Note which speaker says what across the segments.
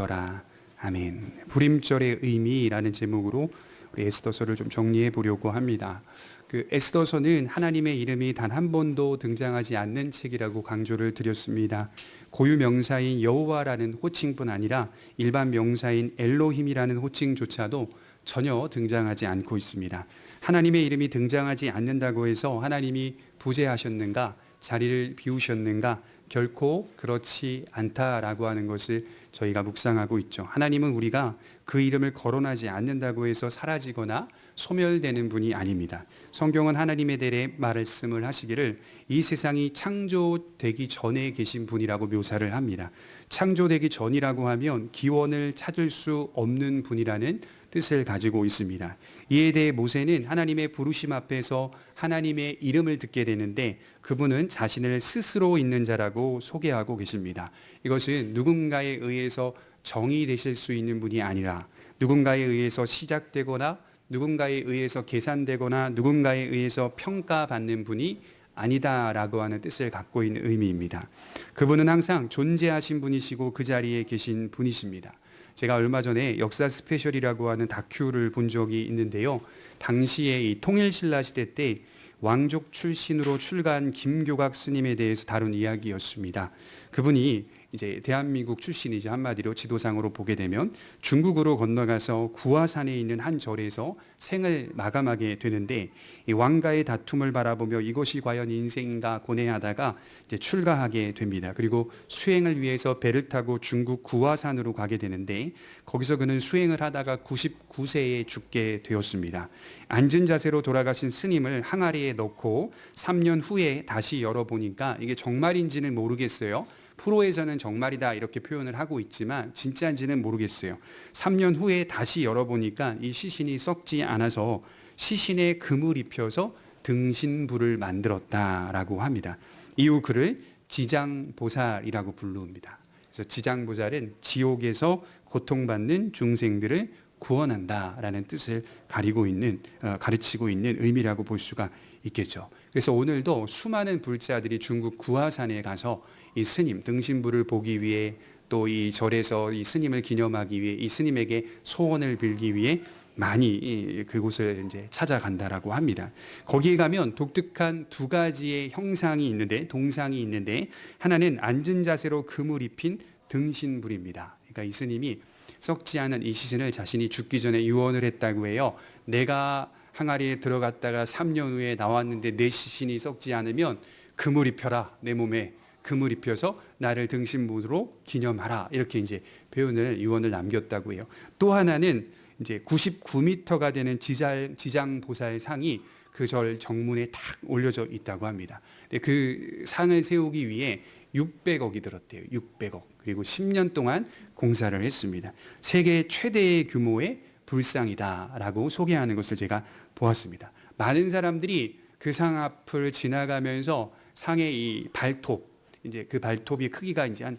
Speaker 1: 라 아멘. 불임절의 의미라는 제목으로 우리 에스더서를 좀 정리해 보려고 합니다. 그 에스더서는 하나님의 이름이 단 한 번도 등장하지 않는 책이라고 강조를 드렸습니다. 고유 명사인 여호와라는 호칭뿐 아니라 일반 명사인 엘로힘이라는 호칭조차도 전혀 등장하지 않고 있습니다. 하나님의 이름이 등장하지 않는다고 해서 하나님이 부재하셨는가, 자리를 비우셨는가, 결코 그렇지 않다라고 하는 것을 저희가 묵상하고 있죠. 하나님은 우리가 그 이름을 거론하지 않는다고 해서 사라지거나 소멸되는 분이 아닙니다. 성경은 하나님에 대해 말씀을 하시기를 이 세상이 창조되기 전에 계신 분이라고 묘사를 합니다. 창조되기 전이라고 하면 기원을 찾을 수 없는 분이라는 뜻을 가지고 있습니다. 이에 대해 모세는 하나님의 부르심 앞에서 하나님의 이름을 듣게 되는데 그분은 자신을 스스로 있는 자라고 소개하고 계십니다. 이것은 누군가에 의해서 정의되실 수 있는 분이 아니라 누군가에 의해서 시작되거나 누군가에 의해서 계산되거나 누군가에 의해서 평가받는 분이 아니다라고 하는 뜻을 갖고 있는 의미입니다. 그분은 항상 존재하신 분이시고 그 자리에 계신 분이십니다. 제가 얼마 전에 역사 스페셜이라고 하는 다큐를 본 적이 있는데요. 당시에 이 통일신라 시대 때 왕족 출신으로 출가한 김교각 스님에 대해서 다룬 이야기였습니다. 그분이 이제 대한민국 출신이죠. 한마디로 지도상으로 보게 되면 중국으로 건너가서 구화산에 있는 한 절에서 생을 마감하게 되는데 이 왕가의 다툼을 바라보며 이것이 과연 인생인가 고뇌하다가 이제 출가하게 됩니다. 그리고 수행을 위해서 배를 타고 중국 구화산으로 가게 되는데 거기서 그는 수행을 하다가 99세에 죽게 되었습니다. 앉은 자세로 돌아가신 스님을 항아리에 넣고 3년 후에 다시 열어보니까 이게 정말인지는 모르겠어요. 프로에서는 정말이다 이렇게 표현을 하고 있지만 진짜인지는 모르겠어요. 3년 후에 다시 열어보니까 이 시신이 썩지 않아서 시신에 금을 입혀서 등신부를 만들었다라고 합니다. 이후 그를 지장보살이라고 부릅니다. 그래서 지장보살은 지옥에서 고통받는 중생들을 구원한다라는 뜻을 가르치고 있는 의미라고 볼 수가 있겠죠. 그래서 오늘도 수많은 불자들이 중국 구화산에 가서 이 스님 등신부를 보기 위해 또 이 절에서 이 스님을 기념하기 위해 이 스님에게 소원을 빌기 위해 많이 그곳을 이제 찾아간다라고 합니다. 거기에 가면 독특한 두 가지의 형상이 있는데 동상이 있는데 하나는 앉은 자세로 금을 입힌 등신불입니다. 그러니까 이 스님이 썩지 않은 이 시신을 자신이 죽기 전에 유언을 했다고 해요. 내가 항아리에 들어갔다가 3년 후에 나왔는데 내 시신이 썩지 않으면 금을 입혀라. 내 몸에 금을 입혀서 나를 등신부로 기념하라. 이렇게 이제 유언을 남겼다고 해요. 또 하나는 이제 99m가 되는 지장보살 상이 그 절 정문에 탁 올려져 있다고 합니다. 그 상을 세우기 위해 600억이 들었대요. 600억. 그리고 10년 동안 공사를 했습니다. 세계 최대의 규모의 불상이다라고 소개하는 것을 제가 보았습니다. 많은 사람들이 그 상 앞을 지나가면서 상의 이 발톱, 이제 그 발톱이 크기가 이제 한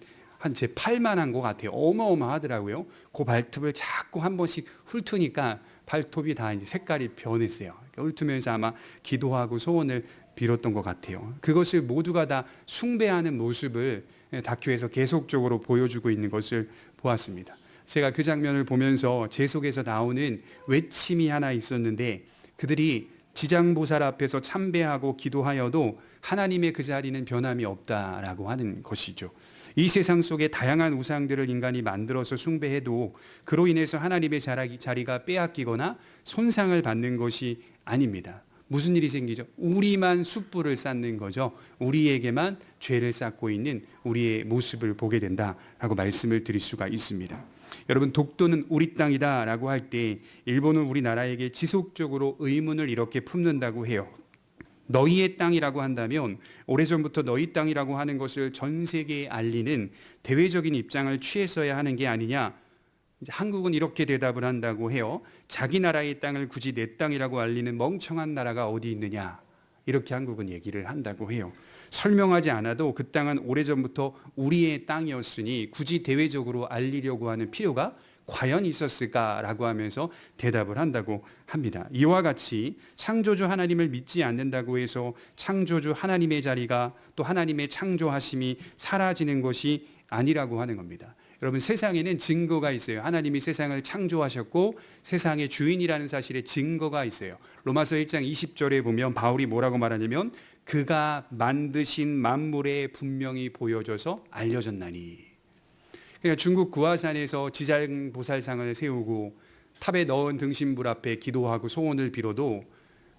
Speaker 1: 제 팔만한 것 같아요. 어마어마하더라고요. 그 발톱을 자꾸 한 번씩 훑으니까 발톱이 다 이제 색깔이 변했어요. 그러니까 훑으면서 아마 기도하고 소원을 빌었던 것 같아요. 그것을 모두가 다 숭배하는 모습을 다큐에서 계속적으로 보여주고 있는 것을 보았습니다. 제가 그 장면을 보면서 제 속에서 나오는 외침이 하나 있었는데 그들이 지장보살 앞에서 참배하고 기도하여도 하나님의 그 자리는 변함이 없다라고 하는 것이죠. 이 세상 속에 다양한 우상들을 인간이 만들어서 숭배해도 그로 인해서 하나님의 자리가 빼앗기거나 손상을 받는 것이 아닙니다. 무슨 일이 생기죠? 우리만 숯불을 쌓는 거죠. 우리에게만 죄를 쌓고 있는 우리의 모습을 보게 된다라고 말씀을 드릴 수가 있습니다. 여러분, 독도는 우리 땅이다라고 할 때 일본은 우리나라에게 지속적으로 의문을 이렇게 품는다고 해요. 너희의 땅이라고 한다면 오래전부터 너희 땅이라고 하는 것을 전 세계에 알리는 대외적인 입장을 취했어야 하는 게 아니냐. 한국은 이렇게 대답을 한다고 해요. 자기 나라의 땅을 굳이 내 땅이라고 알리는 멍청한 나라가 어디 있느냐. 이렇게 한국은 얘기를 한다고 해요. 설명하지 않아도 그 땅은 오래전부터 우리의 땅이었으니 굳이 대외적으로 알리려고 하는 필요가 과연 있었을까라고 하면서 대답을 한다고 합니다. 이와 같이 창조주 하나님을 믿지 않는다고 해서 창조주 하나님의 자리가 또 하나님의 창조하심이 사라지는 것이 아니라고 하는 겁니다. 여러분, 세상에는 증거가 있어요. 하나님이 세상을 창조하셨고 세상의 주인이라는 사실에 증거가 있어요. 로마서 1장 20절에 보면 바울이 뭐라고 말하냐면 그가 만드신 만물에 분명히 보여져서 알려졌나니. 그러니까 중국 구화산에서 지장보살상을 세우고 탑에 넣은 등신불 앞에 기도하고 소원을 빌어도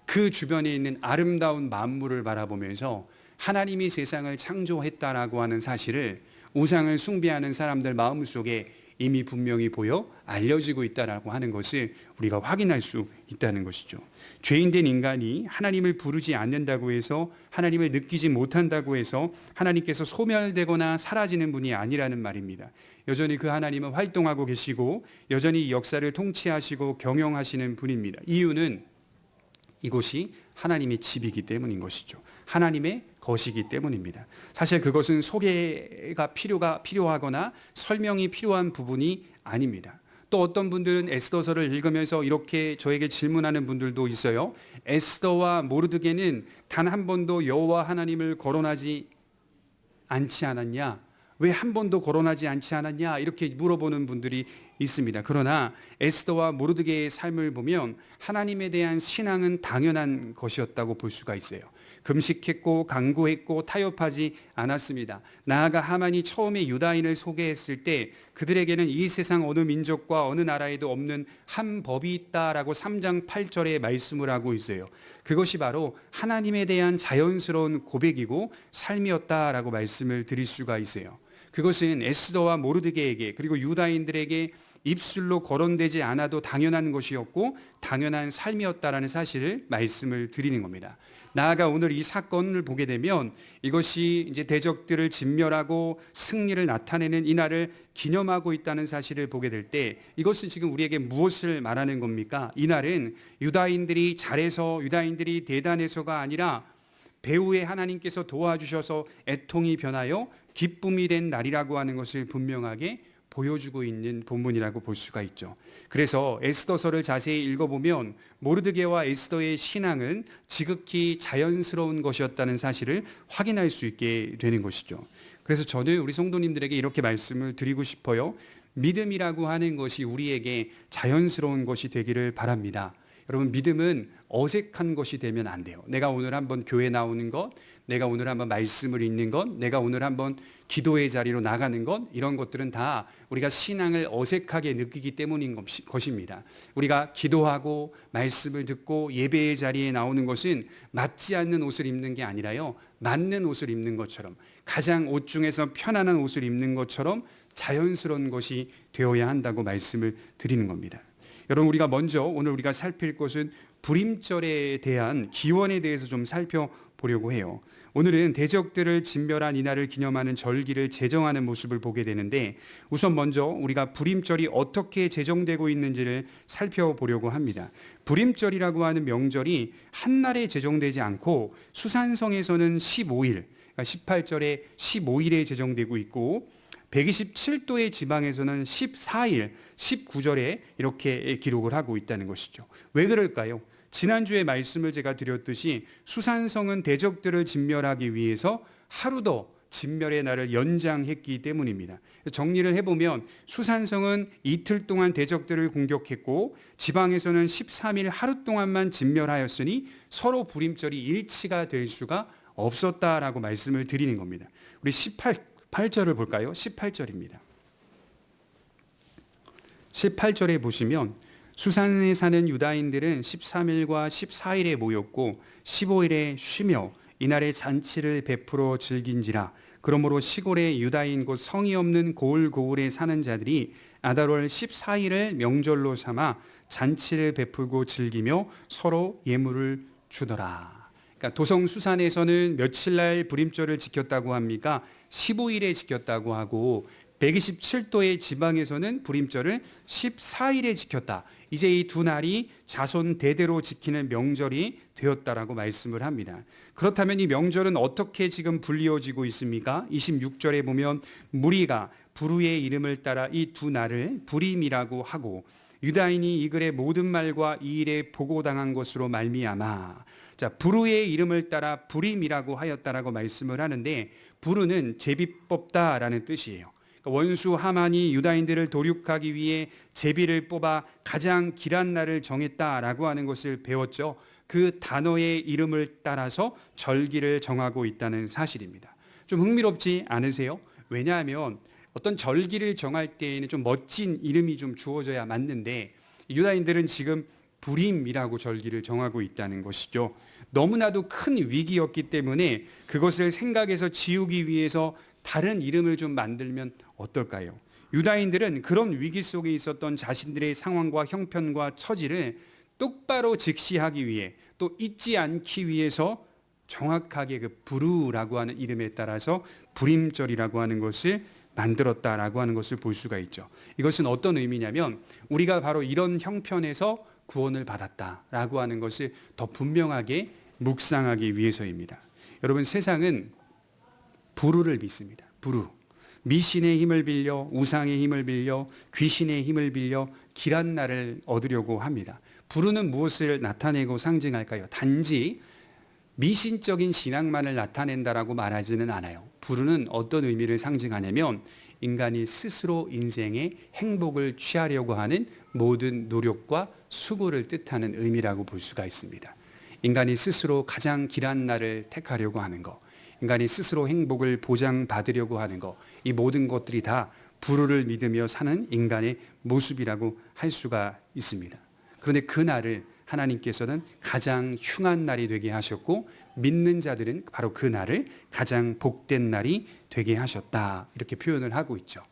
Speaker 1: 그 주변에 있는 아름다운 만물을 바라보면서 하나님이 세상을 창조했다라고 하는 사실을 우상을 숭배하는 사람들 마음속에 이미 분명히 보여 알려지고 있다라고 하는 것을 우리가 확인할 수 있다는 것이죠. 죄인된 인간이 하나님을 부르지 않는다고 해서, 하나님을 느끼지 못한다고 해서 하나님께서 소멸되거나 사라지는 분이 아니라는 말입니다. 여전히 그 하나님은 활동하고 계시고 여전히 역사를 통치하시고 경영하시는 분입니다. 이유는 이곳이 하나님의 집이기 때문인 것이죠. 하나님의 것이기 때문입니다. 사실 그것은 소개가 필요하거나 설명이 필요한 부분이 아닙니다. 또 어떤 분들은 에스더서를 읽으면서 이렇게 저에게 질문하는 분들도 있어요. 에스더와 모르드게는 단 한 번도 여호와 하나님을 거론하지 않지 않았냐? 왜 한 번도 거론하지 않지 않았냐? 이렇게 물어보는 분들이 있습니다. 그러나 에스더와 모르드게의 삶을 보면 하나님에 대한 신앙은 당연한 것이었다고 볼 수가 있어요. 금식했고 간구했고 타협하지 않았습니다. 나아가 하만이 처음에 유다인을 소개했을 때 그들에게는 이 세상 어느 민족과 어느 나라에도 없는 한 법이 있다라고 3장 8절에 말씀을 하고 있어요. 그것이 바로 하나님에 대한 자연스러운 고백이고 삶이었다라고 말씀을 드릴 수가 있어요. 그것은 에스더와 모르드게에게 그리고 유다인들에게 입술로 거론되지 않아도 당연한 것이었고 당연한 삶이었다라는 사실을 말씀을 드리는 겁니다. 나아가 오늘 이 사건을 보게 되면 이것이 이제 대적들을 진멸하고 승리를 나타내는 이날을 기념하고 있다는 사실을 보게 될 때 이것은 지금 우리에게 무엇을 말하는 겁니까? 이날은 유다인들이 잘해서 유다인들이 대단해서가 아니라 배후에 하나님께서 도와주셔서 애통이 변하여 기쁨이 된 날이라고 하는 것을 분명하게 보여주고 있는 본문이라고 볼 수가 있죠. 그래서 에스더서를 자세히 읽어보면 모르드게와 에스더의 신앙은 지극히 자연스러운 것이었다는 사실을 확인할 수 있게 되는 것이죠. 그래서 저는 우리 성도님들에게 이렇게 말씀을 드리고 싶어요. 믿음이라고 하는 것이 우리에게 자연스러운 것이 되기를 바랍니다. 여러분, 믿음은 어색한 것이 되면 안 돼요. 내가 오늘 한번 교회 나오는 것, 내가 오늘 한번 말씀을 읽는 것, 내가 오늘 한번 기도의 자리로 나가는 것, 이런 것들은 다 우리가 신앙을 어색하게 느끼기 때문인 것입니다. 우리가 기도하고 말씀을 듣고 예배의 자리에 나오는 것은 맞지 않는 옷을 입는 게 아니라요, 맞는 옷을 입는 것처럼, 가장 옷 중에서 편안한 옷을 입는 것처럼 자연스러운 것이 되어야 한다고 말씀을 드리는 겁니다. 여러분, 우리가 먼저 오늘 우리가 살필 것은 불임절에 대한 기원에 대해서 좀 살펴보려고 해요. 오늘은 대적들을 진멸한 이날을 기념하는 절기를 제정하는 모습을 보게 되는데, 우선 먼저 우리가 불임절이 어떻게 제정되고 있는지를 살펴보려고 합니다. 불임절이라고 하는 명절이 한날에 제정되지 않고 수산성에서는 15일, 그러니까 18절에 15일에 제정되고 있고 127도의 지방에서는 14일, 19절에 이렇게 기록을 하고 있다는 것이죠. 왜 그럴까요? 지난주에 말씀을 제가 드렸듯이 수산성은 대적들을 진멸하기 위해서 하루 더 진멸의 날을 연장했기 때문입니다. 정리를 해보면 수산성은 이틀 동안 대적들을 공격했고 지방에서는 13일 하루 동안만 진멸하였으니 서로 불임절이 일치가 될 수가 없었다라고 말씀을 드리는 겁니다. 우리 18절을 볼까요? 18절입니다. 18절에 보시면 수산에 사는 유다인들은 13일과 14일에 모였고 15일에 쉬며 이날에 잔치를 베풀어 즐긴지라. 그러므로 시골의 유다인 곧 성이 없는 고을고을에 사는 자들이 아달월 14일을 명절로 삼아 잔치를 베풀고 즐기며 서로 예물을 주더라. 그러니까 도성 수산에서는 며칠날 불임절을 지켰다고 합니까? 15일에 지켰다고 하고 127도의 지방에서는 불임절을 14일에 지켰다. 이제 이 두 날이 자손 대대로 지키는 명절이 되었다라고 말씀을 합니다. 그렇다면 이 명절은 어떻게 지금 불리어지고 있습니까? 26절에 보면 무리가 부르의 이름을 따라 이 두 날을 불임이라고 하고 유다인이 이 글의 모든 말과 이 일에 보고당한 것으로 말미암아. 자, 부르의 이름을 따라 불임이라고 하였다라고 말씀을 하는데, 부르는 제비 뽑다라는 뜻이에요. 원수 하만이 유다인들을 도륙하기 위해 제비를 뽑아 가장 길한 날을 정했다라고 하는 것을 배웠죠. 그 단어의 이름을 따라서 절기를 정하고 있다는 사실입니다. 좀 흥미롭지 않으세요? 왜냐하면 어떤 절기를 정할 때에는 좀 멋진 이름이 좀 주어져야 맞는데 유다인들은 지금 부림이라고 절기를 정하고 있다는 것이죠. 너무나도 큰 위기였기 때문에 그것을 생각해서 지우기 위해서 다른 이름을 좀 만들면 어떨까요? 유다인들은 그런 위기 속에 있었던 자신들의 상황과 형편과 처지를 똑바로 직시하기 위해 또 잊지 않기 위해서 정확하게 그 부르라고 하는 이름에 따라서 부림절이라고 하는 것을 만들었다라고 하는 것을 볼 수가 있죠. 이것은 어떤 의미냐면 우리가 바로 이런 형편에서 구원을 받았다라고 하는 것을 더 분명하게 묵상하기 위해서입니다. 여러분, 세상은 부르를 믿습니다. 부르. 미신의 힘을 빌려, 우상의 힘을 빌려, 귀신의 힘을 빌려 길한 날을 얻으려고 합니다. 부르는 무엇을 나타내고 상징할까요? 단지 미신적인 신앙만을 나타낸다라고 말하지는 않아요. 부르는 어떤 의미를 상징하냐면 인간이 스스로 인생의 행복을 취하려고 하는 모든 노력과 수고를 뜻하는 의미라고 볼 수가 있습니다. 인간이 스스로 가장 길한 날을 택하려고 하는 것, 인간이 스스로 행복을 보장받으려고 하는 것, 이 모든 것들이 다 부르를 믿으며 사는 인간의 모습이라고 할 수가 있습니다. 그런데 그 날을 하나님께서는 가장 흉한 날이 되게 하셨고 믿는 자들은 바로 그 날을 가장 복된 날이 되게 하셨다, 이렇게 표현을 하고 있죠.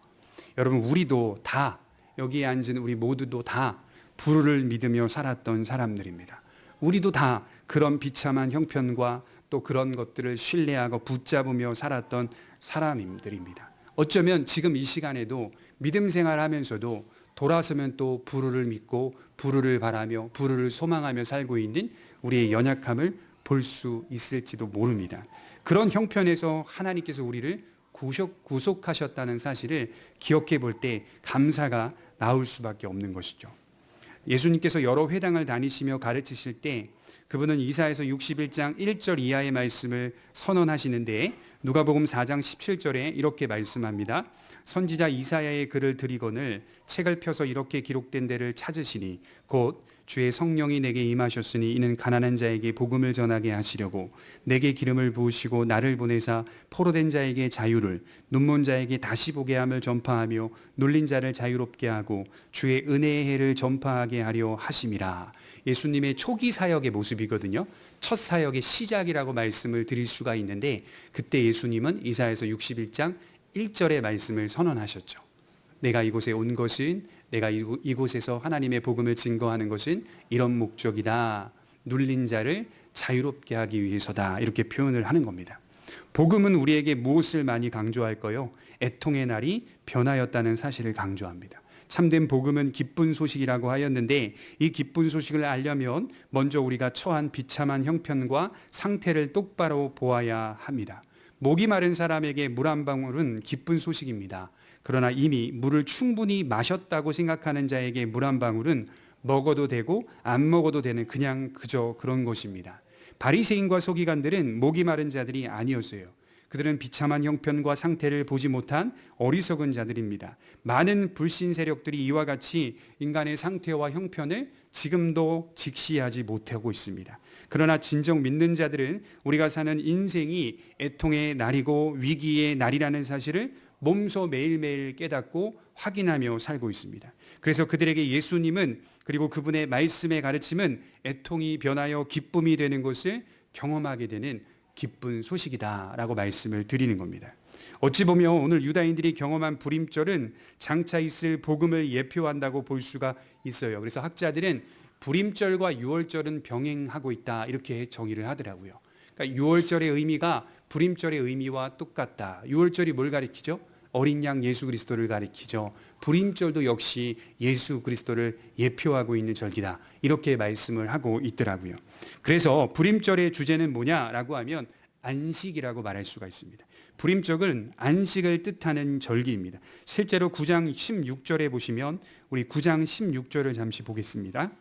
Speaker 1: 여러분, 우리도 다, 여기에 앉은 우리 모두도 다 부르를 믿으며 살았던 사람들입니다. 우리도 다 그런 비참한 형편과 또 그런 것들을 신뢰하고 붙잡으며 살았던 사람들입니다. 어쩌면 지금 이 시간에도 믿음 생활하면서도 돌아서면 또 부르를 믿고 부르를 바라며 부르를 소망하며 살고 있는 우리의 연약함을 볼 수 있을지도 모릅니다. 그런 형편에서 하나님께서 우리를 구속하셨다는 사실을 기억해 볼 때 감사가 나올 수밖에 없는 것이죠. 예수님께서 여러 회당을 다니시며 가르치실 때 그분은 이사야서 61장 1절 이하의 말씀을 선언하시는데 누가복음 4장 17절에 이렇게 말씀합니다. 선지자 이사야의 글을 들이거늘 책을 펴서 이렇게 기록된 데를 찾으시니 곧 주의 성령이 내게 임하셨으니 이는 가난한 자에게 복음을 전하게 하시려고 내게 기름을 부으시고 나를 보내사 포로된 자에게 자유를, 눈먼 자에게 다시 보게 함을 전파하며 눌린 자를 자유롭게 하고 주의 은혜의 해를 전파하게 하려 하심이라. 예수님의 초기 사역의 모습이거든요. 첫 사역의 시작이라고 말씀을 드릴 수가 있는데 그때 예수님은 이사야서 61장 1절의 말씀을 선언하셨죠. 내가 이곳에 온 것은, 내가 이곳에서 하나님의 복음을 증거하는 것은 이런 목적이다. 눌린 자를 자유롭게 하기 위해서다. 이렇게 표현을 하는 겁니다. 복음은 우리에게 무엇을 많이 강조할까요? 애통의 날이 변하였다는 사실을 강조합니다. 참된 복음은 기쁜 소식이라고 하였는데 이 기쁜 소식을 알려면 먼저 우리가 처한 비참한 형편과 상태를 똑바로 보아야 합니다. 목이 마른 사람에게 물 한 방울은 기쁜 소식입니다. 그러나 이미 물을 충분히 마셨다고 생각하는 자에게 물 한 방울은 먹어도 되고 안 먹어도 되는 그냥 그저 그런 것입니다. 바리새인과 서기관들은 목이 마른 자들이 아니었어요. 그들은 비참한 형편과 상태를 보지 못한 어리석은 자들입니다. 많은 불신 세력들이 이와 같이 인간의 상태와 형편을 지금도 직시하지 못하고 있습니다. 그러나 진정 믿는 자들은 우리가 사는 인생이 애통의 날이고 위기의 날이라는 사실을 몸소 매일매일 깨닫고 확인하며 살고 있습니다. 그래서 그들에게 예수님은, 그리고 그분의 말씀의 가르침은 애통이 변하여 기쁨이 되는 것을 경험하게 되는 기쁜 소식이다라고 말씀을 드리는 겁니다. 어찌 보면 오늘 유다인들이 경험한 부림절은 장차 있을 복음을 예표한다고 볼 수가 있어요. 그래서 학자들은 부림절과 유월절은 병행하고 있다, 이렇게 정의를 하더라고요. 그러니까 유월절의 의미가 부림절의 의미와 똑같다. 유월절이 뭘 가리키죠? 어린 양 예수 그리스도를 가리키죠. 부림절도 역시 예수 그리스도를 예표하고 있는 절기다, 이렇게 말씀을 하고 있더라고요. 그래서 부림절의 주제는 뭐냐라고 하면 안식이라고 말할 수가 있습니다. 부림절은 안식을 뜻하는 절기입니다. 실제로 9장 16절에 보시면, 우리 9장 16절을 잠시 보겠습니다.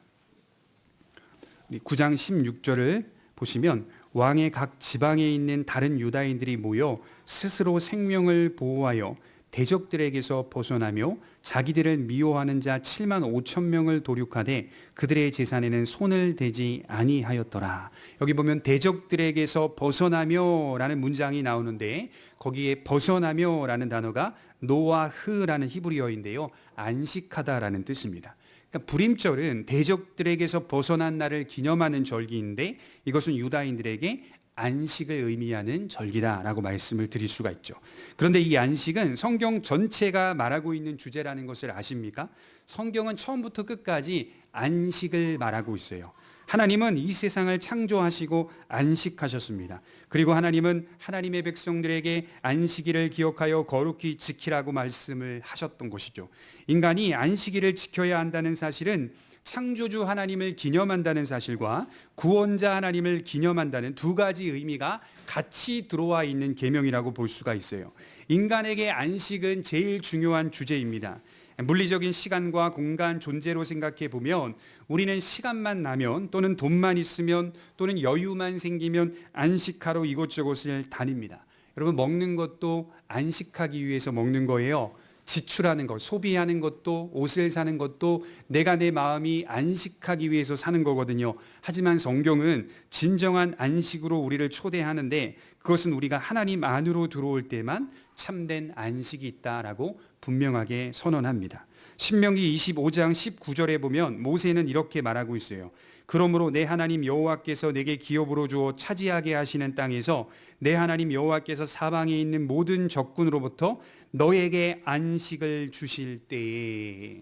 Speaker 1: 9장 16절을 보시면 왕의 각 지방에 있는 다른 유다인들이 모여 스스로 생명을 보호하여 대적들에게서 벗어나며 자기들을 미워하는 자 7만 5천 명을 도륙하되 그들의 재산에는 손을 대지 아니하였더라. 여기 보면 대적들에게서 벗어나며라는 문장이 나오는데 거기에 벗어나며라는 단어가 노아흐라는 히브리어인데요, 안식하다라는 뜻입니다. 그러니까 불임절은 대적들에게서 벗어난 날을 기념하는 절기인데 이것은 유다인들에게 안식을 의미하는 절기다라고 말씀을 드릴 수가 있죠. 그런데 이 안식은 성경 전체가 말하고 있는 주제라는 것을 아십니까? 성경은 처음부터 끝까지 안식을 말하고 있어요. 하나님은 이 세상을 창조하시고 안식하셨습니다. 그리고 하나님은 하나님의 백성들에게 안식일을 기억하여 거룩히 지키라고 말씀을 하셨던 것이죠. 인간이 안식일을 지켜야 한다는 사실은 창조주 하나님을 기념한다는 사실과 구원자 하나님을 기념한다는 두 가지 의미가 같이 들어와 있는 계명이라고 볼 수가 있어요. 인간에게 안식은 제일 중요한 주제입니다. 물리적인 시간과 공간 존재로 생각해 보면 우리는 시간만 나면 또는 돈만 있으면 또는 여유만 생기면 안식하러 이곳저곳을 다닙니다. 여러분, 먹는 것도 안식하기 위해서 먹는 거예요. 지출하는 것, 소비하는 것도, 옷을 사는 것도 내가 내 마음이 안식하기 위해서 사는 거거든요. 하지만 성경은 진정한 안식으로 우리를 초대하는데 그것은 우리가 하나님 안으로 들어올 때만 참된 안식이 있다라고 분명하게 선언합니다. 신명기 25장 19절에 보면 모세는 이렇게 말하고 있어요. 그러므로 내 하나님 여호와께서 내게 기업으로 주어 차지하게 하시는 땅에서 내 하나님 여호와께서 사방에 있는 모든 적군으로부터 너에게 안식을 주실 때에,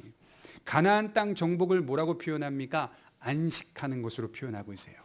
Speaker 1: 가나안 땅 정복을 뭐라고 표현합니까? 안식하는 것으로 표현하고 있어요.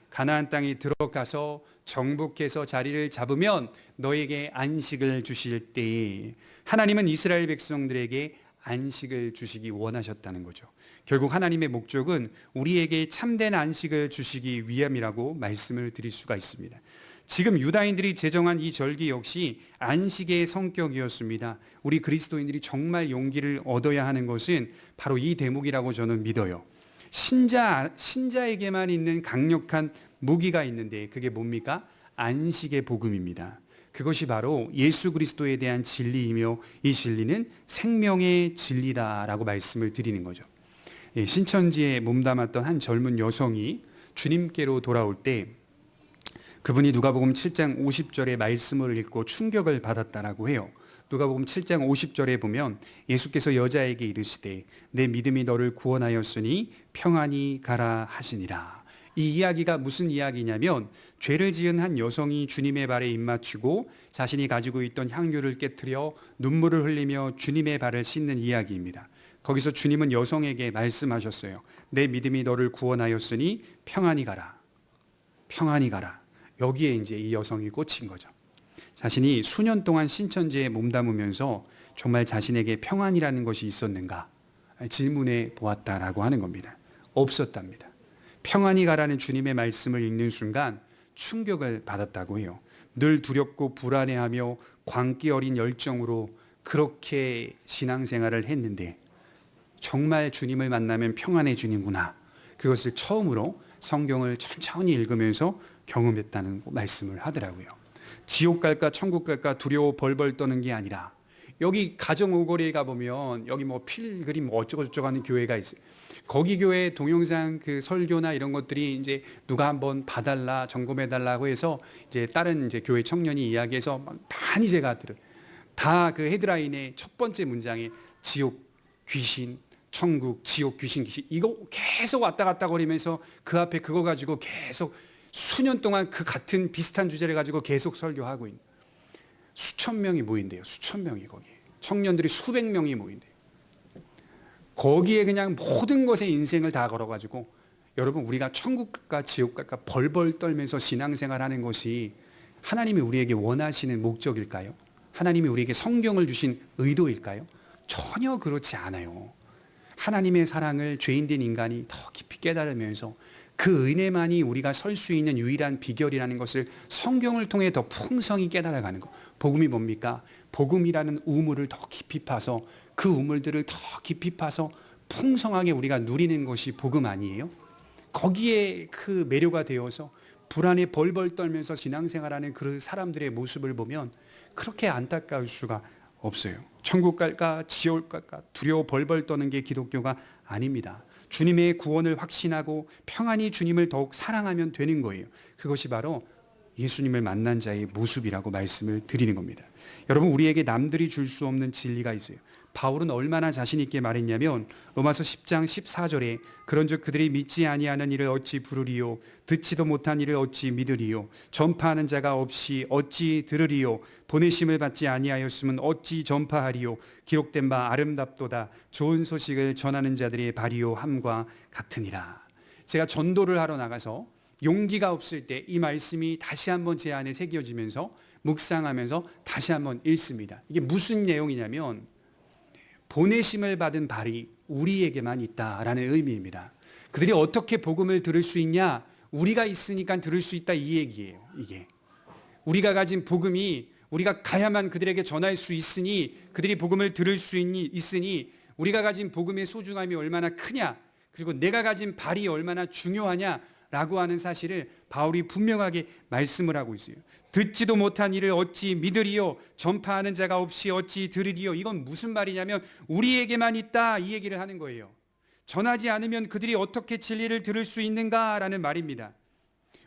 Speaker 1: 가나안 땅에 들어가서 정복해서 자리를 잡으면 너에게 안식을 주실 때에, 하나님은 이스라엘 백성들에게 안식을 주시기 원하셨다는 거죠. 결국 하나님의 목적은 우리에게 참된 안식을 주시기 위함이라고 말씀을 드릴 수가 있습니다. 지금 유다인들이 제정한 이 절기 역시 안식의 성격이었습니다. 우리 그리스도인들이 정말 용기를 얻어야 하는 것은 바로 이 대목이라고 저는 믿어요. 신자에게만 있는 강력한 무기가 있는데 그게 뭡니까? 안식의 복음입니다. 그것이 바로 예수 그리스도에 대한 진리이며 이 진리는 생명의 진리다라고 말씀을 드리는 거죠. 신천지에 몸담았던 한 젊은 여성이 주님께로 돌아올 때 그분이 누가복음 7장 50절의 말씀을 읽고 충격을 받았다라고 해요. 누가복음 7장 50절에 보면 예수께서 여자에게 이르시되 내 믿음이 너를 구원하였으니 평안히 가라 하시니라. 이 이야기가 무슨 이야기냐면 죄를 지은 한 여성이 주님의 발에 입맞추고 자신이 가지고 있던 향유를 깨트려 눈물을 흘리며 주님의 발을 씻는 이야기입니다. 거기서 주님은 여성에게 말씀하셨어요. 내 믿음이 너를 구원하였으니 평안히 가라. 평안히 가라. 여기에 이제 이 여성이 꽂힌 거죠. 자신이 수년 동안 신천지에 몸담으면서 정말 자신에게 평안이라는 것이 있었는가 질문해 보았다라고 하는 겁니다. 없었답니다. 평안히 가라는 주님의 말씀을 읽는 순간 충격을 받았다고 해요. 늘 두렵고 불안해하며 광기 어린 열정으로 그렇게 신앙생활을 했는데 정말 주님을 만나면 평안해지는구나. 그것을 처음으로 성경을 천천히 읽으면서 경험했다는 말씀을 하더라고요. 지옥 갈까 천국 갈까 두려워 벌벌 떠는 게 아니라 여기 가정 오거리에 가보면 여기 뭐 필그림 어쩌고 저쩌고 하는 교회가 있어요. 거기 교회 동영상 그 설교나 이런 것들이 이제 누가 한번 봐달라 점검해달라고 해서 이제 다른 이제 교회 청년이 이야기해서 많이 제가 들어요. 다 그 헤드라인의 첫 번째 문장에 지옥 귀신 천국 지옥 귀신 이거 계속 왔다 갔다 거리면서 그 앞에 그거 가지고 계속 수년 동안 그 같은 비슷한 주제를 가지고 계속 설교하고 있는 수천 명이 모인대요. 수천 명이 거기에 청년들이 수백 명이 모인대요. 거기에 그냥 모든 것에 인생을 다 걸어가지고 여러분 우리가 천국 갈까 지옥 갈까 벌벌 떨면서 신앙생활하는 것이 하나님이 우리에게 원하시는 목적일까요? 하나님이 우리에게 성경을 주신 의도일까요? 전혀 그렇지 않아요. 하나님의 사랑을 죄인된 인간이 더 깊이 깨달으면서 그 은혜만이 우리가 설 수 있는 유일한 비결이라는 것을 성경을 통해 더 풍성히 깨달아가는 것. 복음이 뭡니까? 복음이라는 우물을 더 깊이 파서 그 우물들을 더 깊이 파서 풍성하게 우리가 누리는 것이 복음 아니에요? 거기에 그 매료가 되어서 불안에 벌벌 떨면서 신앙생활하는 그 사람들의 모습을 보면 그렇게 안타까울 수가 없어요. 천국 갈까 지옥 갈까 두려워 벌벌 떠는 게 기독교가 아닙니다. 주님의 구원을 확신하고 평안히 주님을 더욱 사랑하면 되는 거예요. 그것이 바로 예수님을 만난 자의 모습이라고 말씀을 드리는 겁니다. 여러분, 우리에게 남들이 줄 수 없는 진리가 있어요. 바울은 얼마나 자신 있게 말했냐면 로마서 10장 14절에 그런즉 그들이 믿지 아니하는 일을 어찌 부르리요 듣지도 못한 일을 어찌 믿으리요 전파하는 자가 없이 어찌 들으리요 보내심을 받지 아니하였으면 어찌 전파하리요 기록된 바 아름답도다 좋은 소식을 전하는 자들의 발이요 함과 같으니라. 제가 전도를 하러 나가서 용기가 없을 때 이 말씀이 다시 한번 제 안에 새겨지면서 묵상하면서 다시 한번 읽습니다. 이게 무슨 내용이냐면 보내심을 받은 발이 우리에게만 있다라는 의미입니다. 그들이 어떻게 복음을 들을 수 있냐? 우리가 있으니까 들을 수 있다, 이 얘기예요. 이게 우리가 가진 복음이 우리가 가야만 그들에게 전할 수 있으니, 그들이 복음을 들을 수 있으니 우리가 가진 복음의 소중함이 얼마나 크냐, 그리고 내가 가진 발이 얼마나 중요하냐라고 하는 사실을 바울이 분명하게 말씀을 하고 있어요. 듣지도 못한 일을 어찌 믿으리요 전파하는 자가 없이 어찌 들으리요. 이건 무슨 말이냐면 우리에게만 있다, 이 얘기를 하는 거예요. 전하지 않으면 그들이 어떻게 진리를 들을 수 있는가라는 말입니다.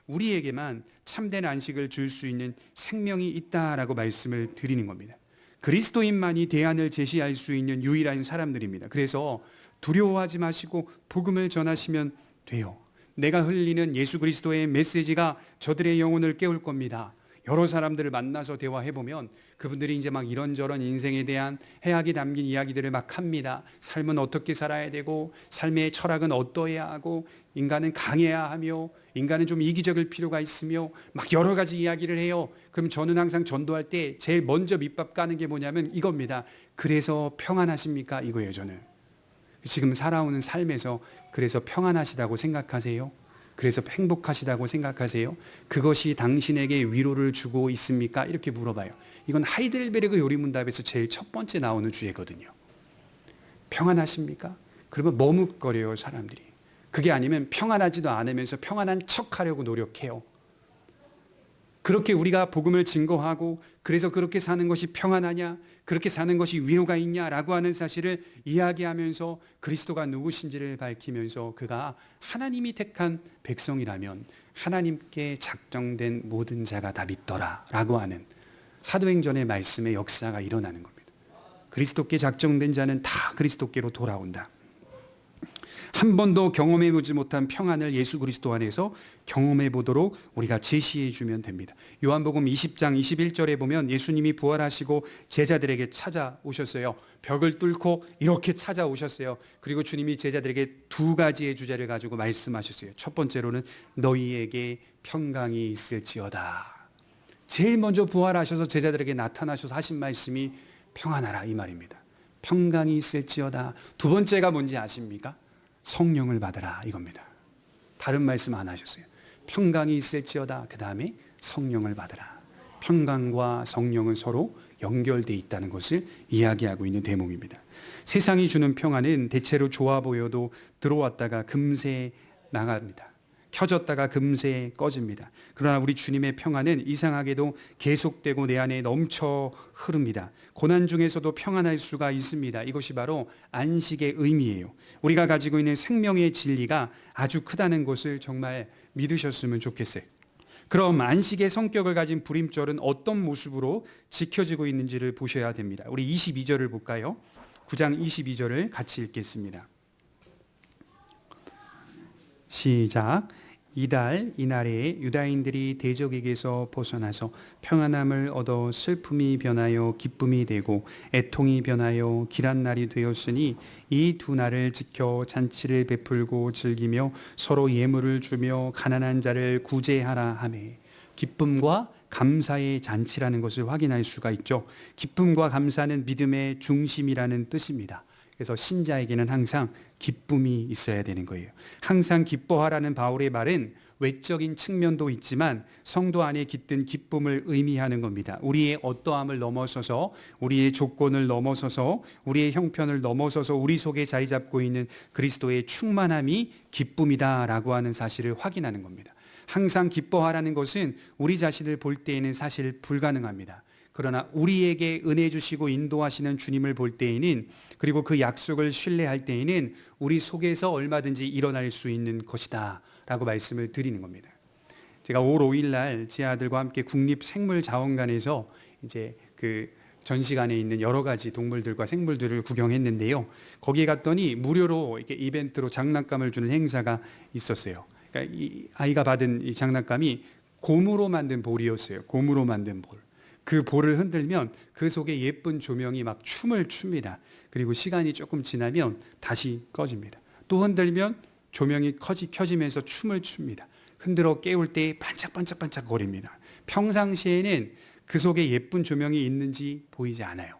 Speaker 1: 우리에게만 참된 안식을 줄 수 있는 생명이 있다라고 말씀을 드리는 겁니다. 그리스도인만이 대안을 제시할 수 있는 유일한 사람들입니다. 그래서 두려워하지 마시고 복음을 전하시면 돼요. 내가 흘리는 예수 그리스도의 메시지가 저들의 영혼을 깨울 겁니다. 여러 사람들을 만나서 대화해보면 그분들이 이제 막 이런저런 인생에 대한 해악이 담긴 이야기들을 막 합니다. 삶은 어떻게 살아야 되고 삶의 철학은 어떠해야 하고 인간은 강해야 하며 인간은 좀 이기적일 필요가 있으며 막 여러 가지 이야기를 해요. 그럼 저는 항상 전도할 때 제일 먼저 밑밥 까는 게 뭐냐면 이겁니다. 그래서 평안하십니까? 이거예요. 저는 지금 살아오는 삶에서 그래서 평안하시다고 생각하세요? 그래서 행복하시다고 생각하세요? 그것이 당신에게 위로를 주고 있습니까? 이렇게 물어봐요. 이건 하이델베르그 요리문답에서 제일 첫 번째 나오는 주제거든요. 평안하십니까? 그러면 머뭇거려요, 사람들이. 그게 아니면 평안하지도 않으면서 평안한 척하려고 노력해요. 그렇게 우리가 복음을 증거하고 그래서 그렇게 사는 것이 평안하냐, 그렇게 사는 것이 위로가 있냐라고 하는 사실을 이야기하면서 그리스도가 누구신지를 밝히면서 그가 하나님이 택한 백성이라면 하나님께 작정된 모든 자가 다 믿더라라고 하는 사도행전의 말씀의 역사가 일어나는 겁니다. 그리스도께 작정된 자는 다 그리스도께로 돌아온다. 한 번도 경험해 보지 못한 평안을 예수 그리스도 안에서 경험해 보도록 우리가 제시해 주면 됩니다. 요한복음 20장 21절에 보면 예수님이 부활하시고 제자들에게 찾아오셨어요. 벽을 뚫고 이렇게 찾아오셨어요. 그리고 주님이 제자들에게 두 가지의 주제를 가지고 말씀하셨어요. 첫 번째로는 너희에게 평강이 있을지어다. 제일 먼저 부활하셔서 제자들에게 나타나셔서 하신 말씀이 평안하라, 이 말입니다. 평강이 있을지어다. 두 번째가 뭔지 아십니까? 성령을 받으라, 이겁니다. 다른 말씀 안 하셨어요. 평강이 있을지어다. 그 다음에 성령을 받으라. 평강과 성령은 서로 연결되어 있다는 것을 이야기하고 있는 대목입니다. 세상이 주는 평안은 대체로 좋아 보여도 들어왔다가 금세 나갑니다. 켜졌다가 금세 꺼집니다. 그러나 우리 주님의 평안은 이상하게도 계속되고 내 안에 넘쳐 흐릅니다. 고난 중에서도 평안할 수가 있습니다. 이것이 바로 안식의 의미예요. 우리가 가지고 있는 생명의 진리가 아주 크다는 것을 정말 믿으셨으면 좋겠어요. 그럼 안식의 성격을 가진 불임절은 어떤 모습으로 지켜지고 있는지를 보셔야 됩니다. 우리 22절을 볼까요? 9장 22절을 같이 읽겠습니다. 시작. 이달 이날에 유다인들이 대적에게서 벗어나서 평안함을 얻어 슬픔이 변하여 기쁨이 되고 애통이 변하여 길한 날이 되었으니 이 두 날을 지켜 잔치를 베풀고 즐기며 서로 예물을 주며 가난한 자를 구제하라 하매. 기쁨과 감사의 잔치라는 것을 확인할 수가 있죠. 기쁨과 감사는 믿음의 중심이라는 뜻입니다. 그래서 신자에게는 항상 기쁨이 있어야 되는 거예요. 항상 기뻐하라는 바울의 말은 외적인 측면도 있지만 성도 안에 깃든 기쁨을 의미하는 겁니다. 우리의 어떠함을 넘어서서, 우리의 조건을 넘어서서, 우리의 형편을 넘어서서 우리 속에 자리 잡고 있는 그리스도의 충만함이 기쁨이다라고 하는 사실을 확인하는 겁니다. 항상 기뻐하라는 것은 우리 자신을 볼 때에는 사실 불가능합니다. 그러나 우리에게 은혜 주시고 인도하시는 주님을 볼 때에는, 그리고 그 약속을 신뢰할 때에는 우리 속에서 얼마든지 일어날 수 있는 것이다 라고 말씀을 드리는 겁니다. 제가 올 5일 날 제 아들과 함께 국립생물자원관에서 이제 그 전시관에 있는 여러 가지 동물들과 생물들을 구경했는데요. 거기에 갔더니 무료로 이렇게 이벤트로 장난감을 주는 행사가 있었어요. 그러니까 이 아이가 받은 이 장난감이 곰으로 만든 볼이었어요. 곰으로 만든 볼. 그 볼을 흔들면 그 속에 예쁜 조명이 막 춤을 춥니다. 그리고 시간이 조금 지나면 다시 꺼집니다. 또 흔들면 조명이 켜지면서 춤을 춥니다. 흔들어 깨울 때 반짝반짝반짝 거립니다. 평상시에는 그 속에 예쁜 조명이 있는지 보이지 않아요.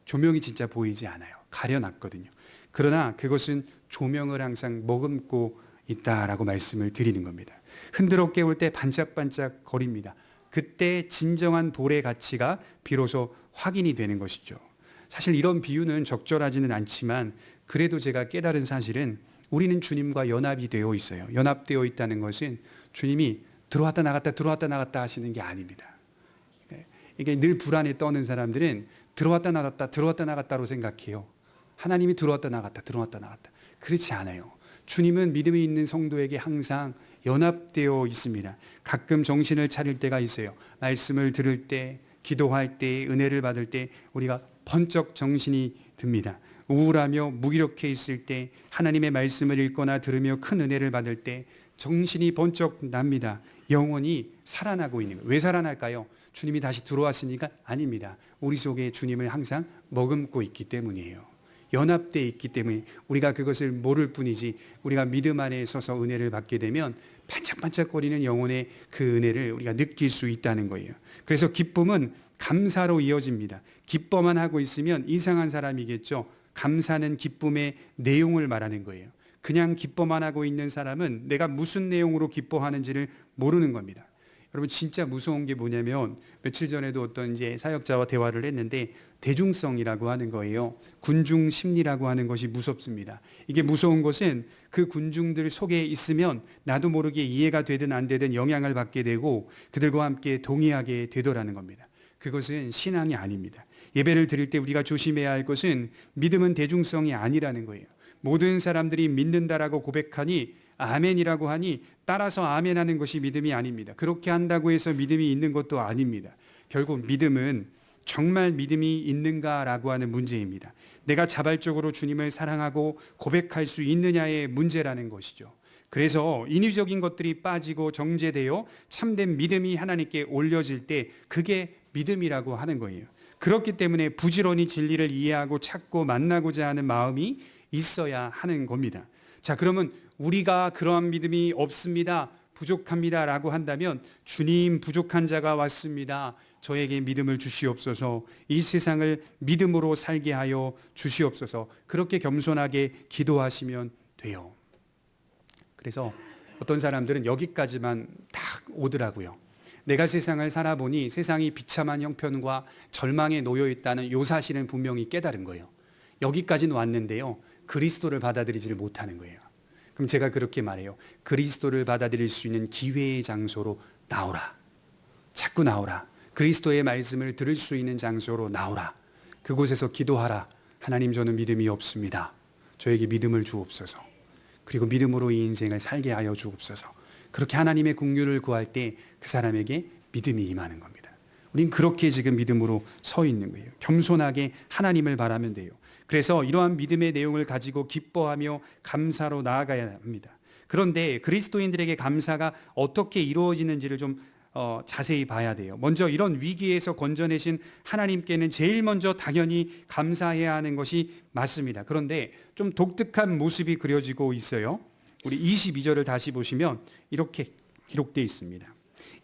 Speaker 1: 조명이 진짜 보이지 않아요. 가려놨거든요. 그러나 그것은 조명을 항상 머금고 있다라고 말씀을 드리는 겁니다. 흔들어 깨울 때 반짝반짝 거립니다. 그때 진정한 볼의 가치가 비로소 확인이 되는 것이죠. 사실 이런 비유는 적절하지는 않지만 그래도 제가 깨달은 사실은 우리는 주님과 연합이 되어 있어요. 연합되어 있다는 것은 주님이 들어왔다 나갔다 하시는 게 아닙니다. 이게 늘 불안에 떠는 사람들은 들어왔다 나갔다로 생각해요. 하나님이 들어왔다 나갔다. 그렇지 않아요. 주님은 믿음이 있는 성도에게 항상 연합되어 있습니다. 가끔 정신을 차릴 때가 있어요. 말씀을 들을 때, 기도할 때, 은혜를 받을 때 우리가 번쩍 정신이 듭니다. 우울하며 무기력해 있을 때, 하나님의 말씀을 읽거나 들으며 큰 은혜를 받을 때 정신이 번쩍 납니다. 영혼이 살아나고 있는 거예요. 왜 살아날까요? 주님이 다시 들어왔으니까? 아닙니다. 우리 속에 주님을 항상 머금고 있기 때문이에요. 연합되어 있기 때문에 우리가 그것을 모를 뿐이지, 우리가 믿음 안에 서서 은혜를 받게 되면 반짝반짝거리는 영혼의 그 은혜를 우리가 느낄 수 있다는 거예요. 그래서 기쁨은 감사로 이어집니다. 기뻐만 하고 있으면 이상한 사람이겠죠. 감사는 기쁨의 내용을 말하는 거예요. 그냥 기뻐만 하고 있는 사람은 내가 무슨 내용으로 기뻐하는지를 모르는 겁니다. 여러분, 진짜 무서운 게 뭐냐면, 며칠 전에도 어떤 이제 사역자와 대화를 했는데 대중성이라고 하는 거예요. 군중 심리라고 하는 것이 무섭습니다. 이게 무서운 것은 그 군중들 속에 있으면 나도 모르게 이해가 되든 안 되든 영향을 받게 되고 그들과 함께 동의하게 되더라는 겁니다. 그것은 신앙이 아닙니다. 예배를 드릴 때 우리가 조심해야 할 것은 믿음은 대중성이 아니라는 거예요. 모든 사람들이 믿는다라고 고백하니 아멘이라고 하니 따라서 아멘하는 것이 믿음이 아닙니다. 그렇게 한다고 해서 믿음이 있는 것도 아닙니다. 결국 믿음은 정말 믿음이 있는가라고 하는 문제입니다. 내가 자발적으로 주님을 사랑하고 고백할 수 있느냐의 문제라는 것이죠. 그래서 인위적인 것들이 빠지고 정제되어 참된 믿음이 하나님께 올려질 때 그게 믿음이라고 하는 거예요. 그렇기 때문에 부지런히 진리를 이해하고 찾고 만나고자 하는 마음이 있어야 하는 겁니다. 자, 그러면 우리가 그러한 믿음이 없습니다, 부족합니다 라고 한다면, 주님, 부족한 자가 왔습니다. 저에게 믿음을 주시옵소서. 이 세상을 믿음으로 살게 하여 주시옵소서. 그렇게 겸손하게 기도하시면 돼요. 그래서 어떤 사람들은 여기까지만 딱 오더라고요. 내가 세상을 살아보니 세상이 비참한 형편과 절망에 놓여 있다는 이 사실은 분명히 깨달은 거예요. 여기까지는 왔는데요, 그리스도를 받아들이지를 못하는 거예요. 그럼 제가 그렇게 말해요. 그리스도를 받아들일 수 있는 기회의 장소로 나오라. 자꾸 나오라. 그리스도의 말씀을 들을 수 있는 장소로 나오라. 그곳에서 기도하라. 하나님, 저는 믿음이 없습니다. 저에게 믿음을 주옵소서. 그리고 믿음으로 이 인생을 살게 하여 주옵소서. 그렇게 하나님의 긍휼을 구할 때 그 사람에게 믿음이 임하는 겁니다. 우린 그렇게 지금 믿음으로 서 있는 거예요. 겸손하게 하나님을 바라면 돼요. 그래서 이러한 믿음의 내용을 가지고 기뻐하며 감사로 나아가야 합니다. 그런데 그리스도인들에게 감사가 어떻게 이루어지는지를 좀 자세히 봐야 돼요. 먼저 이런 위기에서 건져내신 하나님께는 제일 먼저 당연히 감사해야 하는 것이 맞습니다. 그런데 좀 독특한 모습이 그려지고 있어요. 우리 22절을 다시 보시면 이렇게 기록되어 있습니다.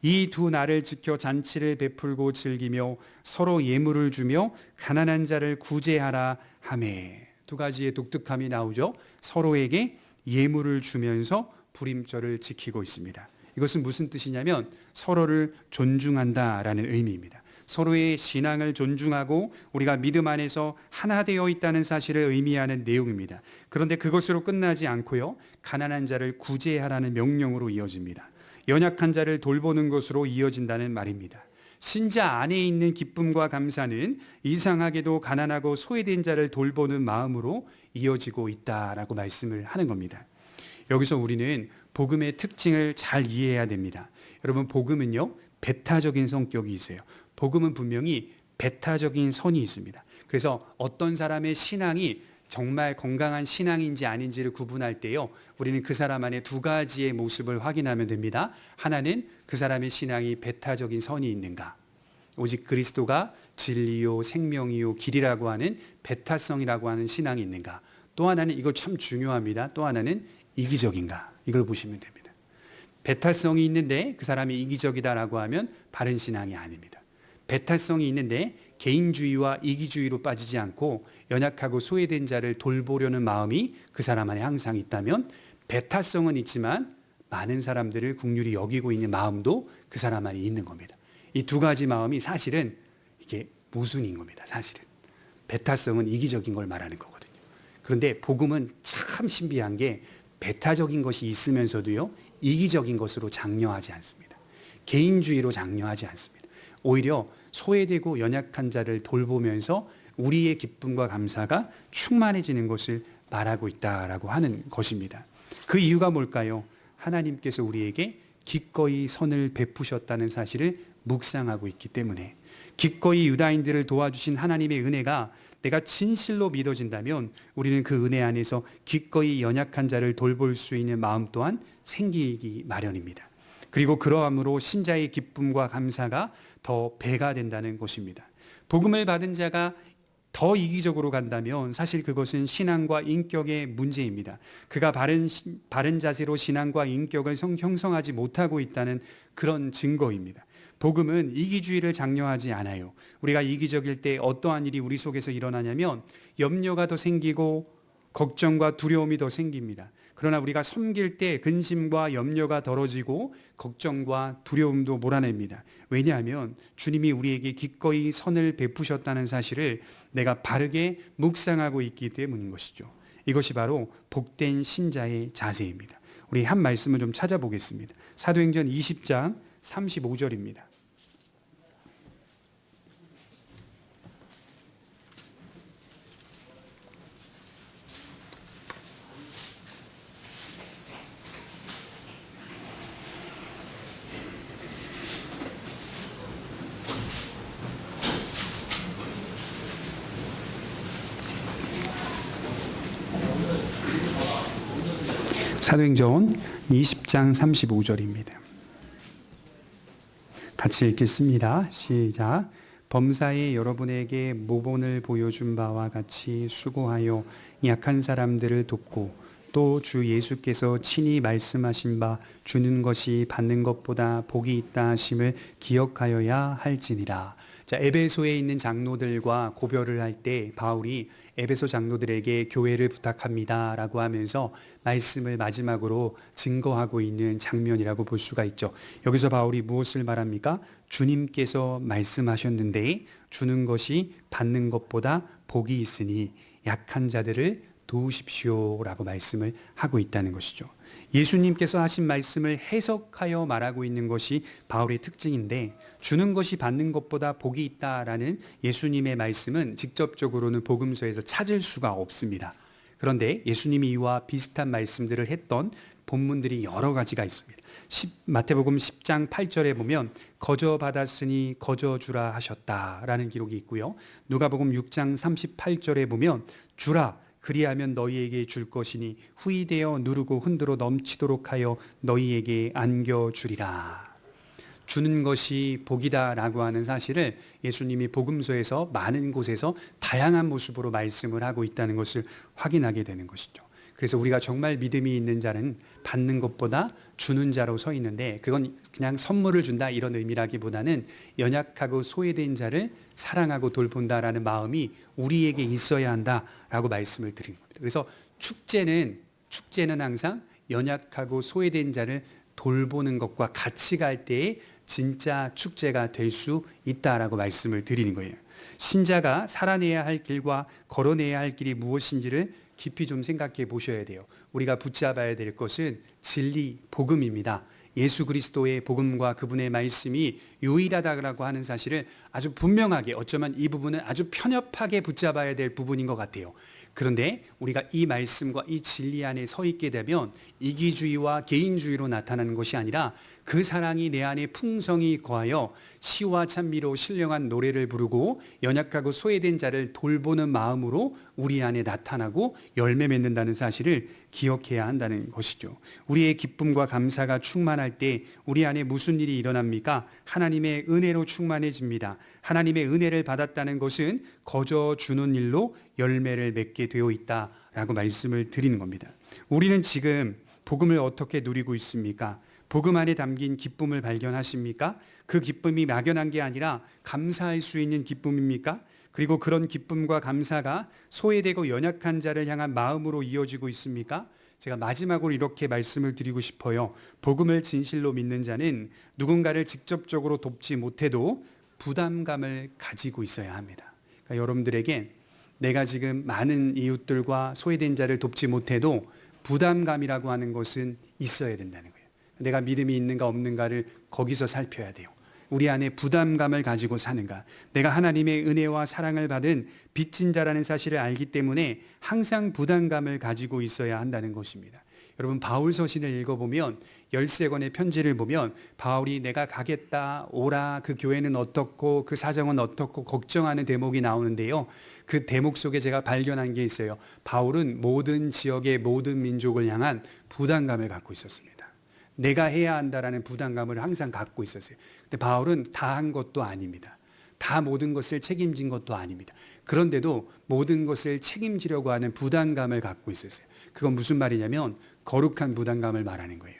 Speaker 1: 이 두 날을 지켜 잔치를 베풀고 즐기며 서로 예물을 주며 가난한 자를 구제하라 하매. 두 가지의 독특함이 나오죠. 서로에게 예물을 주면서 불임절을 지키고 있습니다. 이것은 무슨 뜻이냐면 서로를 존중한다라는 의미입니다. 서로의 신앙을 존중하고 우리가 믿음 안에서 하나 되어 있다는 사실을 의미하는 내용입니다. 그런데 그것으로 끝나지 않고요, 가난한 자를 구제하라는 명령으로 이어집니다. 연약한 자를 돌보는 것으로 이어진다는 말입니다. 신자 안에 있는 기쁨과 감사는 이상하게도 가난하고 소외된 자를 돌보는 마음으로 이어지고 있다라고 말씀을 하는 겁니다. 여기서 우리는 복음의 특징을 잘 이해해야 됩니다. 여러분, 복음은요, 배타적인 성격이 있어요. 복음은 분명히 배타적인 선이 있습니다. 그래서 어떤 사람의 신앙이 정말 건강한 신앙인지 아닌지를 구분할 때요, 우리는 그 사람 안에 두 가지의 모습을 확인하면 됩니다. 하나는 그 사람의 신앙이 배타적인 선이 있는가, 오직 그리스도가 진리요 생명이요 길이라고 하는 배타성이라고 하는 신앙이 있는가. 또 하나는, 이거 참 중요합니다, 또 하나는 이기적인가. 이걸 보시면 됩니다. 배타성이 있는데 그 사람이 이기적이다라고 하면 바른 신앙이 아닙니다. 배타성이 있는데 개인주의와 이기주의로 빠지지 않고 연약하고 소외된 자를 돌보려는 마음이 그 사람 안에 항상 있다면, 배타성은 있지만 많은 사람들을 긍휼히 여기고 있는 마음도 그 사람 안에 있는 겁니다. 이 두 가지 마음이 사실은 이게 모순인 겁니다. 사실은 배타성은 이기적인 걸 말하는 거거든요. 그런데 복음은 참 신비한 게 배타적인 것이 있으면서도요, 이기적인 것으로 장려하지 않습니다. 개인주의로 장려하지 않습니다. 오히려 소외되고 연약한 자를 돌보면서 우리의 기쁨과 감사가 충만해지는 것을 말하고 있다라고 하는 것입니다. 그 이유가 뭘까요? 하나님께서 우리에게 기꺼이 선을 베푸셨다는 사실을 묵상하고 있기 때문에, 기꺼이 유다인들을 도와주신 하나님의 은혜가 내가 진실로 믿어진다면 우리는 그 은혜 안에서 기꺼이 연약한 자를 돌볼 수 있는 마음 또한 생기기 마련입니다. 그리고 그러함으로 신자의 기쁨과 감사가 더 배가 된다는 것입니다. 복음을 받은 자가 더 이기적으로 간다면 사실 그것은 신앙과 인격의 문제입니다. 그가 바른 자세로 신앙과 인격을 형성하지 못하고 있다는 그런 증거입니다. 복음은 이기주의를 장려하지 않아요. 우리가 이기적일 때 어떠한 일이 우리 속에서 일어나냐면 염려가 더 생기고 걱정과 두려움이 더 생깁니다. 그러나 우리가 섬길 때 근심과 염려가 덜어지고 걱정과 두려움도 몰아냅니다. 왜냐하면 주님이 우리에게 기꺼이 선을 베푸셨다는 사실을 내가 바르게 묵상하고 있기 때문인 것이죠. 이것이 바로 복된 신자의 자세입니다. 우리 한 말씀을 좀 찾아보겠습니다. 사도행전 20장 35절입니다. 사도행전 20장 35절입니다. 같이 읽겠습니다. 시작. 범사에 여러분에게 모본을 보여준 바와 같이 수고하여 약한 사람들을 돕고 또 주 예수께서 친히 말씀하신 바 주는 것이 받는 것보다 복이 있다 하심을 기억하여야 할지니라. 자, 에베소에 있는 장로들과 고별을 할 때 바울이 에베소 장로들에게 교회를 부탁합니다라고 하면서 말씀을 마지막으로 증거하고 있는 장면이라고 볼 수가 있죠. 여기서 바울이 무엇을 말합니까? 주님께서 말씀하셨는데 주는 것이 받는 것보다 복이 있으니 약한 자들을 도우십시오라고 말씀을 하고 있다는 것이죠. 예수님께서 하신 말씀을 해석하여 말하고 있는 것이 바울의 특징인데, 주는 것이 받는 것보다 복이 있다라는 예수님의 말씀은 직접적으로는 복음서에서 찾을 수가 없습니다. 그런데 예수님이 이와 비슷한 말씀들을 했던 본문들이 여러 가지가 있습니다. 마태복음 10장 8절에 보면 거저 받았으니 거저 주라 하셨다라는 기록이 있고요. 누가복음 6장 38절에 보면 주라 그리하면 너희에게 줄 것이니 후이되어 누르고 흔들어 넘치도록 하여 너희에게 안겨주리라. 주는 것이 복이다라고 하는 사실을 예수님이 복음서에서 많은 곳에서 다양한 모습으로 말씀을 하고 있다는 것을 확인하게 되는 것이죠. 그래서 우리가 정말 믿음이 있는 자는 받는 것보다 주는 자로 서 있는데, 그건 그냥 선물을 준다 이런 의미라기보다는 연약하고 소외된 자를 사랑하고 돌본다라는 마음이 우리에게 있어야 한다라고 말씀을 드린 겁니다. 그래서 축제는 항상 연약하고 소외된 자를 돌보는 것과 같이 갈 때에 진짜 축제가 될 수 있다라고 말씀을 드리는 거예요. 신자가 살아내야 할 길과 걸어내야 할 길이 무엇인지를 깊이 좀 생각해 보셔야 돼요. 우리가 붙잡아야 될 것은 진리, 복음입니다. 예수 그리스도의 복음과 그분의 말씀이 유일하다고 하는 사실을 아주 분명하게, 어쩌면 이 부분은 아주 편협하게 붙잡아야 될 부분인 것 같아요. 그런데 우리가 이 말씀과 이 진리 안에 서 있게 되면 이기주의와 개인주의로 나타나는 것이 아니라 그 사랑이 내 안에 풍성히 거하여 시와 찬미로 신령한 노래를 부르고 연약하고 소외된 자를 돌보는 마음으로 우리 안에 나타나고 열매 맺는다는 사실을 기억해야 한다는 것이죠. 우리의 기쁨과 감사가 충만할 때 우리 안에 무슨 일이 일어납니까? 하나님의 은혜로 충만해집니다. 하나님의 은혜를 받았다는 것은 거저 주는 일로 열매를 맺게 되어 있다라고 말씀을 드리는 겁니다. 우리는 지금 복음을 어떻게 누리고 있습니까? 복음 안에 담긴 기쁨을 발견하십니까? 그 기쁨이 막연한 게 아니라 감사할 수 있는 기쁨입니까? 그리고 그런 기쁨과 감사가 소외되고 연약한 자를 향한 마음으로 이어지고 있습니까? 제가 마지막으로 이렇게 말씀을 드리고 싶어요. 복음을 진실로 믿는 자는 누군가를 직접적으로 돕지 못해도 부담감을 가지고 있어야 합니다. 그러니까 여러분들에게 내가 지금 많은 이웃들과 소외된 자를 돕지 못해도 부담감이라고 하는 것은 있어야 된다는 거예요. 내가 믿음이 있는가 없는가를 거기서 살펴야 돼요. 우리 안에 부담감을 가지고 사는가? 내가 하나님의 은혜와 사랑을 받은 빚진 자라는 사실을 알기 때문에 항상 부담감을 가지고 있어야 한다는 것입니다. 여러분, 바울 서신을 읽어보면 13권의 편지를 보면 바울이 내가 가겠다, 오라, 그 교회는 어떻고 그 사정은 어떻고 걱정하는 대목이 나오는데요. 그 대목 속에 제가 발견한 게 있어요. 바울은 모든 지역의 모든 민족을 향한 부담감을 갖고 있었습니다. 내가 해야 한다라는 부담감을 항상 갖고 있었어요. 근데 바울은 다 한 것도 아닙니다. 다 모든 것을 책임진 것도 아닙니다. 그런데도 모든 것을 책임지려고 하는 부담감을 갖고 있었어요. 그건 무슨 말이냐면 거룩한 부담감을 말하는 거예요.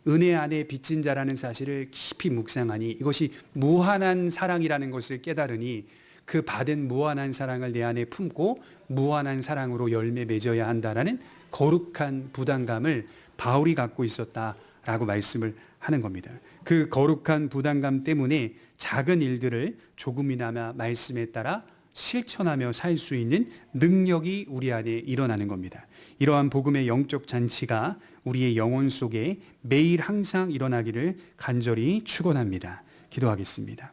Speaker 1: 은혜 안에 빚진 자라는 사실을 깊이 묵상하니 이것이 무한한 사랑이라는 것을 깨달으니 그 받은 무한한 사랑을 내 안에 품고 무한한 사랑으로 열매 맺어야 한다라는 거룩한 부담감을 바울이 갖고 있었다라고 말씀을 하는 겁니다. 그 거룩한 부담감 때문에 작은 일들을 조금이나마 말씀에 따라 실천하며 살 수 있는 능력이 우리 안에 일어나는 겁니다. 이러한 복음의 영적 잔치가 우리의 영혼 속에 매일 항상 일어나기를 간절히 축원합니다. 기도하겠습니다.